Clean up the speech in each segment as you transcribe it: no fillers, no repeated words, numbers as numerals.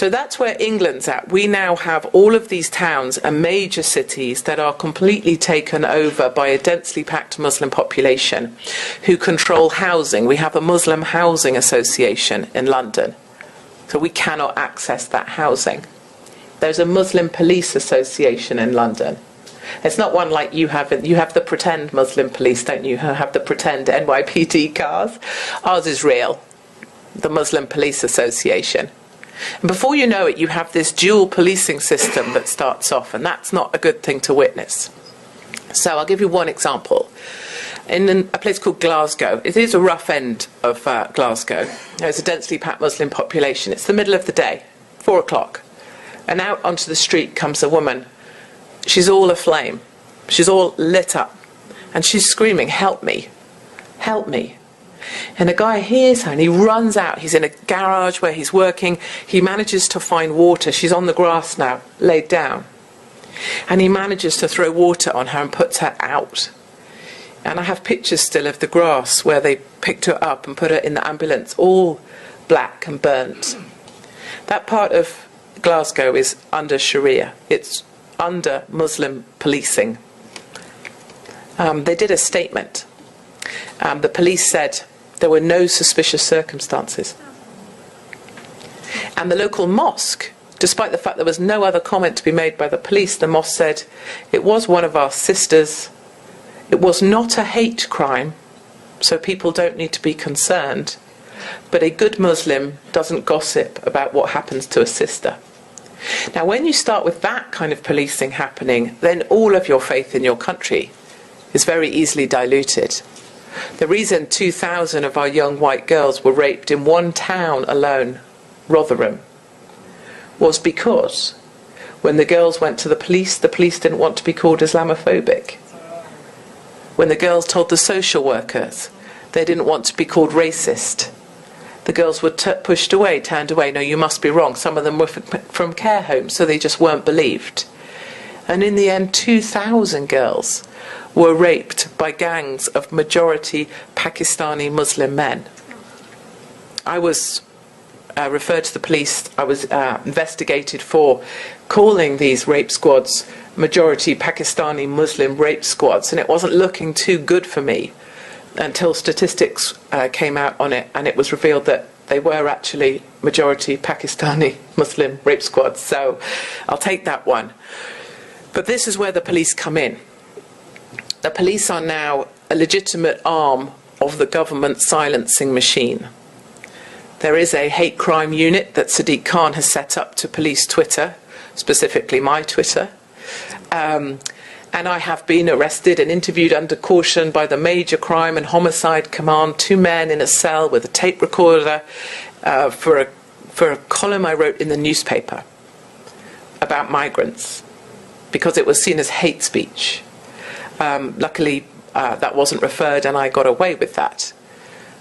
So that's where England's at. We now have all of these towns and major cities that are completely taken over by a densely packed Muslim population who control housing. We have a Muslim Housing Association in London, so we cannot access that housing. There's a Muslim Police Association in London. It's not one like you have. You have the pretend Muslim police, don't you? You have the pretend NYPD cars. Ours is real, the Muslim Police Association. And before you know it, you have this dual policing system that starts off, and that's not a good thing to witness. So I'll give you one example. In a place called Glasgow, it is a rough end of Glasgow. There's a densely packed Muslim population. It's the middle of the day, 4 o'clock. And out onto the street comes a woman. She's all aflame. She's all lit up. And she's screaming, "Help me, help me." And a guy hears her and he runs out. He's in a garage where he's working. He manages to find water. She's on the grass now, laid down. And he manages to throw water on her and puts her out. And I have pictures still of the grass where they picked her up and put her in the ambulance, all black and burnt. That part of Glasgow is under Sharia. It's under Muslim policing. They did a statement. The police said there were no suspicious circumstances. And the local mosque, despite the fact there was no other comment to be made by the police, the mosque said, "It was one of our sisters. It was not a hate crime, so people don't need to be concerned. But a good Muslim doesn't gossip about what happens to a sister." Now, when you start with that kind of policing happening, then all of your faith in your country is very easily diluted. The reason 2,000 of our young white girls were raped in one town alone, Rotherham, was because when the girls went to the police didn't want to be called Islamophobic. When the girls told the social workers, they didn't want to be called racist. The girls were pushed away, turned away. "No, you must be wrong." Some of them were from care homes, so they just weren't believed. And in the end, 2,000 girls were raped by gangs of majority Pakistani Muslim men. I was referred to the police. I was investigated for calling these rape squads majority Pakistani Muslim rape squads, and it wasn't looking too good for me until statistics came out on it, and it was revealed that they were actually majority Pakistani Muslim rape squads. So I'll take that one. But this is where the police come in. The police are now a legitimate arm of the government silencing machine. There is a hate crime unit that Sadiq Khan has set up to police Twitter, specifically my Twitter. And I have been arrested and interviewed under caution by the Major Crime and Homicide Command, 2 men in a cell with a tape recorder, for a column I wrote in the newspaper about migrants, because it was seen as hate speech. Luckily, that wasn't referred and I got away with that.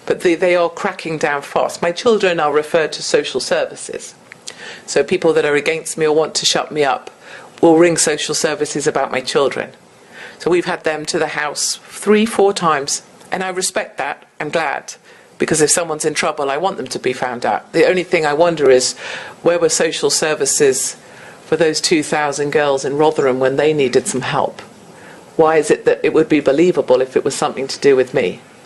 But they are cracking down fast. My children are referred to social services. So people that are against me or want to shut me up will ring social services about my children. So we've had them to the house 3-4 times, and I respect that. I'm glad, because if someone's in trouble, I want them to be found out. The only thing I wonder is, where were social services for those 2,000 girls in Rotherham when they needed some help? Why is it that it would be believable if it was something to do with me?